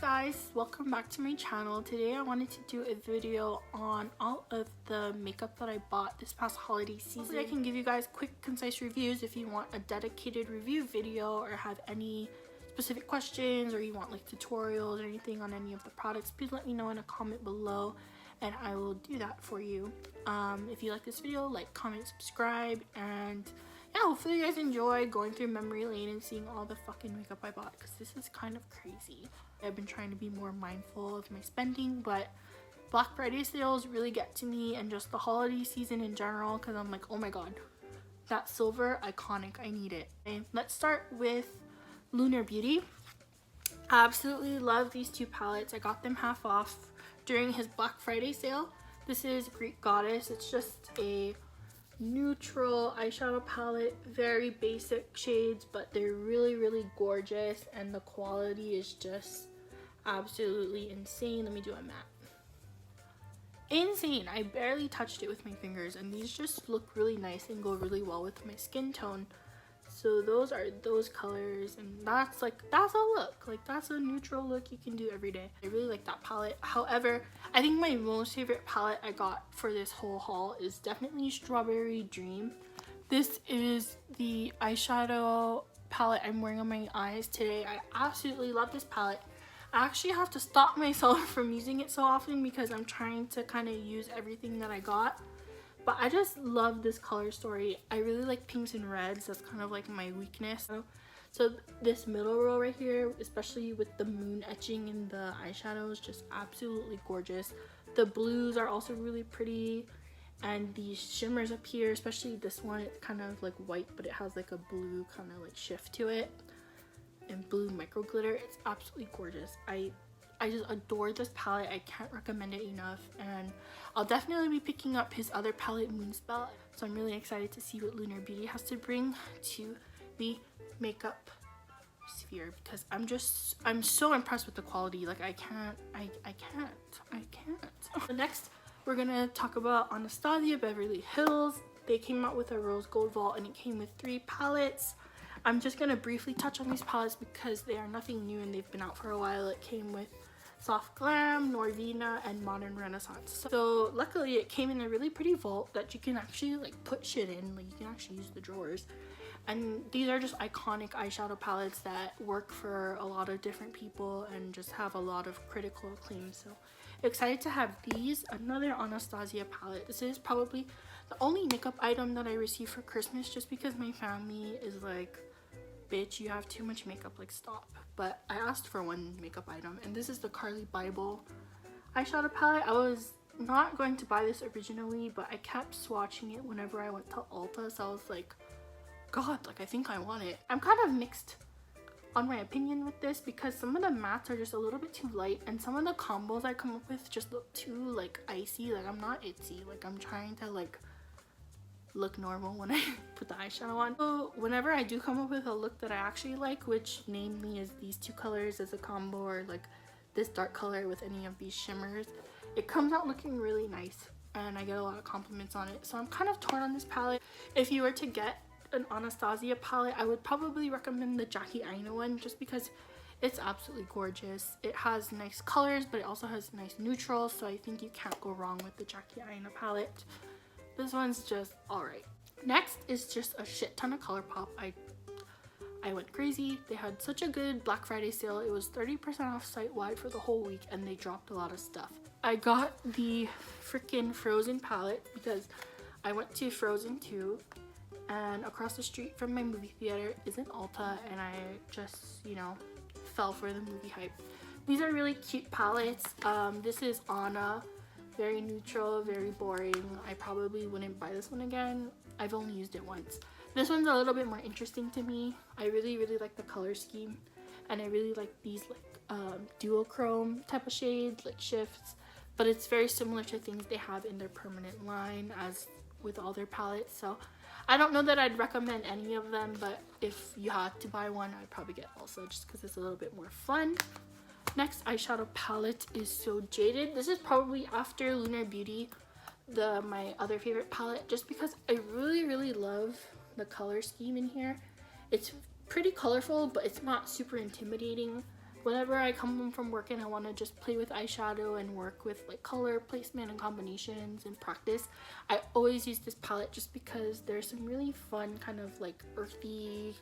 guys, welcome back to my channel. Today I wanted to do a video on all of the makeup that I bought this past holiday season. Hopefully I can give you guys quick, concise reviews. If you want a dedicated review video or have any specific questions, or you want like tutorials or anything on any of the products, please let me know in a comment below and I will do that for you. If you like this video, like, comment, subscribe, and yeah, hopefully you guys enjoy going through memory lane and seeing all the fucking makeup I bought, because this is kind of crazy. I've been trying to be more mindful of my spending, but Black Friday sales really get to me, and just the holiday season in general, because I'm like, oh my god, that silver, iconic, I need it. Okay, let's start with Lunar Beauty. I absolutely love these two palettes. I got them half off during his Black Friday sale. This is Greek Goddess. It's just a neutral eyeshadow palette, very basic shades, but they're really gorgeous and the quality is just absolutely insane. Let me do a matte. Insane. I barely touched it with my fingers, and these just look really nice and go really well with my skin tone. So those are those colors, and that's a look. Like, that's a neutral look you can do every day. I really like that palette. However, I think my most favorite palette I got for this whole haul is definitely Strawberry Dream. This is the eyeshadow palette I'm wearing on my eyes today. I absolutely love this palette. I actually have to stop myself from using it so often because I'm trying to kind of use everything that I got. But I just love this color story. I really like pinks and reds. That's kind of like my weakness. So this middle row right here, especially with the moon etching in the eyeshadow, is just absolutely gorgeous. The blues are also really pretty. And these shimmers up here, especially this one, it's kind of like white, but it has like a blue kind of like shift to it. And blue micro glitter. It's absolutely gorgeous. I just adore this palette. I can't recommend it enough, and I'll definitely be picking up his other palette, Moonspell. So I'm really excited to see what Lunar Beauty has to bring to the makeup sphere, because I'm so impressed with the quality. Like, I can't. So next we're gonna talk about Anastasia Beverly Hills. They came out with a rose gold vault, and it came with 3 palettes. I'm just gonna briefly touch on these palettes because they are nothing new and they've been out for a while. It came with Soft Glam, Norvina, and Modern Renaissance. So luckily it came in a really pretty vault that you can actually like put shit in. Like, you can actually use the drawers. And these are just iconic eyeshadow palettes that work for a lot of different people and just have a lot of critical acclaim. So excited to have these. Another Anastasia palette. This is probably the only makeup item that I received for Christmas, just because my family is like, bitch, you have too much makeup, like, stop. But I asked for one makeup item, and this is the Carly Bible eyeshadow palette. I was not going to buy this originally, but I kept swatching it whenever I went to Ulta, so I was like, god, like, I think I want it. I'm kind of mixed on my opinion with this, because some of the mattes are just a little bit too light, and some of the combos I come up with just look too like icy. Like, I'm not itsy, like, I'm trying to like look normal when I put the eyeshadow on. So whenever I do come up with a look that I actually like, which namely is these 2 colors as a combo, or like this dark color with any of these shimmers, it comes out looking really nice and I get a lot of compliments on it. So I'm kind of torn on this palette. If you were to get an Anastasia palette, I would probably recommend the Jackie Aina one, just because it's absolutely gorgeous. It has nice colors, but it also has nice neutrals, so I think you can't go wrong with the Jackie Aina palette. This one's just alright. Next is just a shit ton of ColourPop. I went crazy. They had such a good Black Friday sale. It was 30% off site-wide for the whole week, and they dropped a lot of stuff. I got the freaking Frozen palette because I went to Frozen 2, and across the street from my movie theater is an Ulta, and I just, you know, fell for the movie hype. These are really cute palettes. This is Anna. Very neutral, very boring. I probably wouldn't buy this one again. I've only used it once. This one's a little bit more interesting to me. I really like the color scheme, and I really like these like duochrome type of shades, like shifts, but it's very similar to things they have in their permanent line as with all their palettes. So I don't know that I'd recommend any of them, but if you had to buy one, I'd probably get Elsa, just because it's a little bit more fun. Next eyeshadow palette is So Jaded. This is probably after Lunar Beauty, my other favorite palette, just because I really love the color scheme in here. It's pretty colorful, but it's not super intimidating. whenever I come home from work and I want to just play with eyeshadow and work with like color placement and combinations and practice, I always use this palette just because there's some really fun kind of like earthy,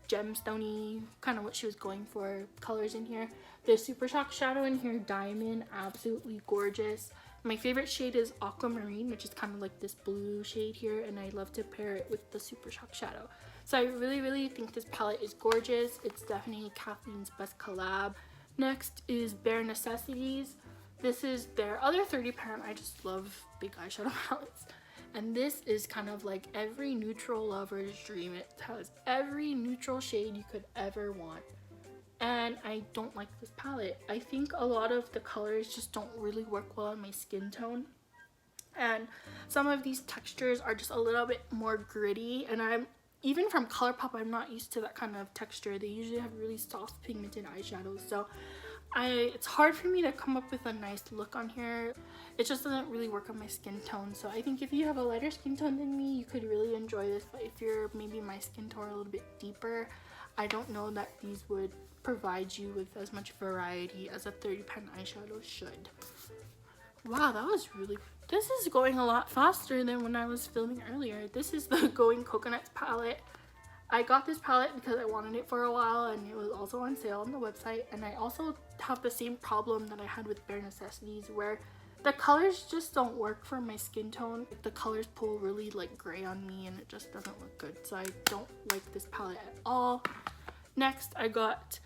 gemstone-y, kind of what she was going for, colors in here. The Super Shock shadow in here, Diamond, absolutely gorgeous. My favorite shade is Aquamarine, which is kind of like this blue shade here, and I love to pair it with the Super Shock shadow. So I really think this palette is gorgeous. It's definitely Kathleen's best collab. Next is Bare Necessities. This is their other 30 pan. I just love big eyeshadow palettes. And this is kind of like every neutral lover's dream. It has every neutral shade you could ever want. And I don't like this palette. I think a lot of the colors just don't really work well on my skin tone. And some of these textures are just a little bit more gritty. And even from Colourpop, I'm not used to that kind of texture. They usually have really soft pigmented eyeshadows. So it's hard for me to come up with a nice look on here. It just doesn't really work on my skin tone. So I think if you have a lighter skin tone than me, you could really enjoy this. But if you're maybe my skin tone a little bit deeper, I don't know that these would provide you with as much variety as a 30 pan eyeshadow should. Wow, this is going a lot faster than when I was filming earlier. This is the Going Coconuts palette. I got this palette because I wanted it for a while, and it was also on sale on the website. And I also have the same problem that I had with Bare Necessities, where the colors just don't work for my skin tone. The colors pull really like gray on me, and it just doesn't look good. So I don't like this palette at all. Next, I got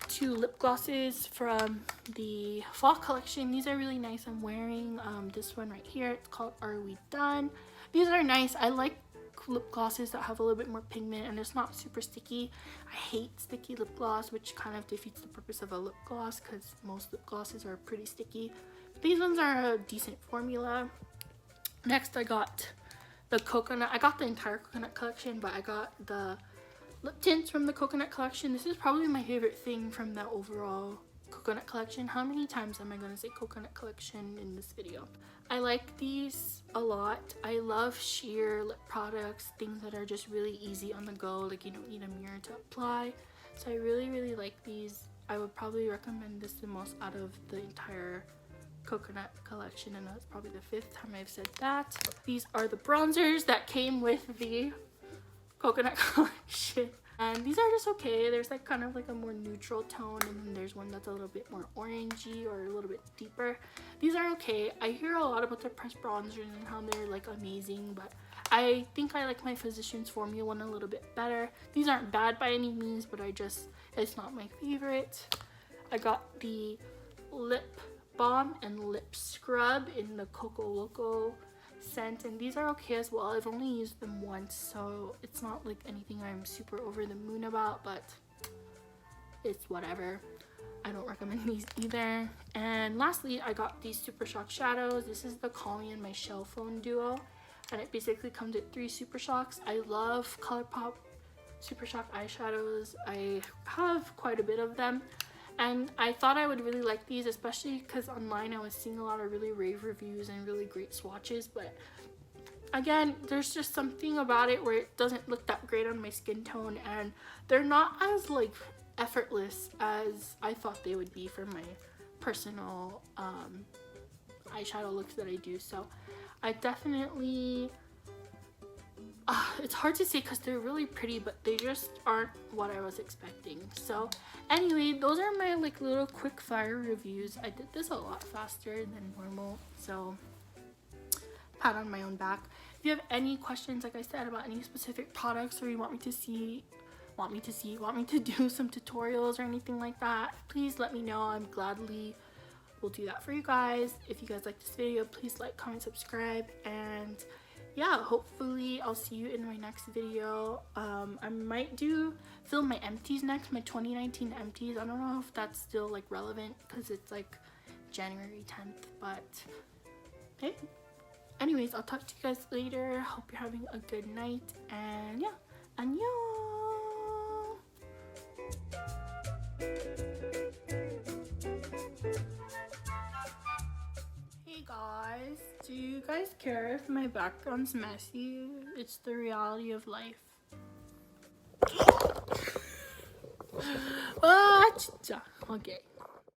2 lip glosses from the fall collection. These are really nice. I'm wearing this one right here. It's called Are We Done? These are nice. I like lip glosses that have a little bit more pigment and it's not super sticky. I hate sticky lip gloss, which kind of defeats the purpose of a lip gloss because most lip glosses are pretty sticky. But these ones are a decent formula. Next, I got the coconut. I got the entire coconut collection, but I got the lip tints from the coconut collection. This is probably my favorite thing from the overall coconut collection. How many times am I going to say coconut collection in this video? I like these a lot. I love sheer lip products, things that are just really easy on the go, like you don't need a mirror to apply. So I really like these. I would probably recommend this the most out of the entire coconut collection, and that's probably the 5th time I've said that. These are the bronzers that came with the coconut collection, and these are just okay. There's like kind of like a more neutral tone, and then there's one that's a little bit more orangey or a little bit deeper. These are okay. I hear a lot about the pressed bronzers and how they're like amazing, but I think I like my Physicians Formula one a little bit better. These aren't bad by any means, but it's not my favorite. I got the lip balm and lip scrub in the Coco Loco scent, and these are okay as well. I've only used them once, so it's not like anything I'm super over the moon about, but it's whatever. I don't recommend these either. And lastly, I got these Super Shock shadows. This is the Call Me and My Shell Phone duo, and it basically comes with 3 Super Shocks. I love Colourpop Super Shock eyeshadows. I have quite a bit of them, and I thought I would really like these, especially because online I was seeing a lot of really rave reviews and really great swatches. But again, there's just something about it where it doesn't look that great on my skin tone, and they're not as like effortless as I thought they would be for my personal eyeshadow looks that I do. So I definitely it's hard to say because they're really pretty, but they just aren't what I was expecting. So anyway, those are my like little quick fire reviews. I did this a lot faster than normal, so pat on my own back. If you have any questions, like I said, about any specific products, or you want me to do some tutorials or anything like that, please let me know. I'm gladly will do that for you guys. If you guys like this video, please like, comment, subscribe, and yeah, hopefully I'll see you in my next video. I might film my empties next, my 2019 empties. I don't know if that's still like relevant because it's like January 10th, but hey, anyways, I'll talk to you guys later. Hope you're having a good night, and yeah, annyeong. Hey guys, do you guys care if my background's messy? It's the reality of life. 아 진짜. Okay.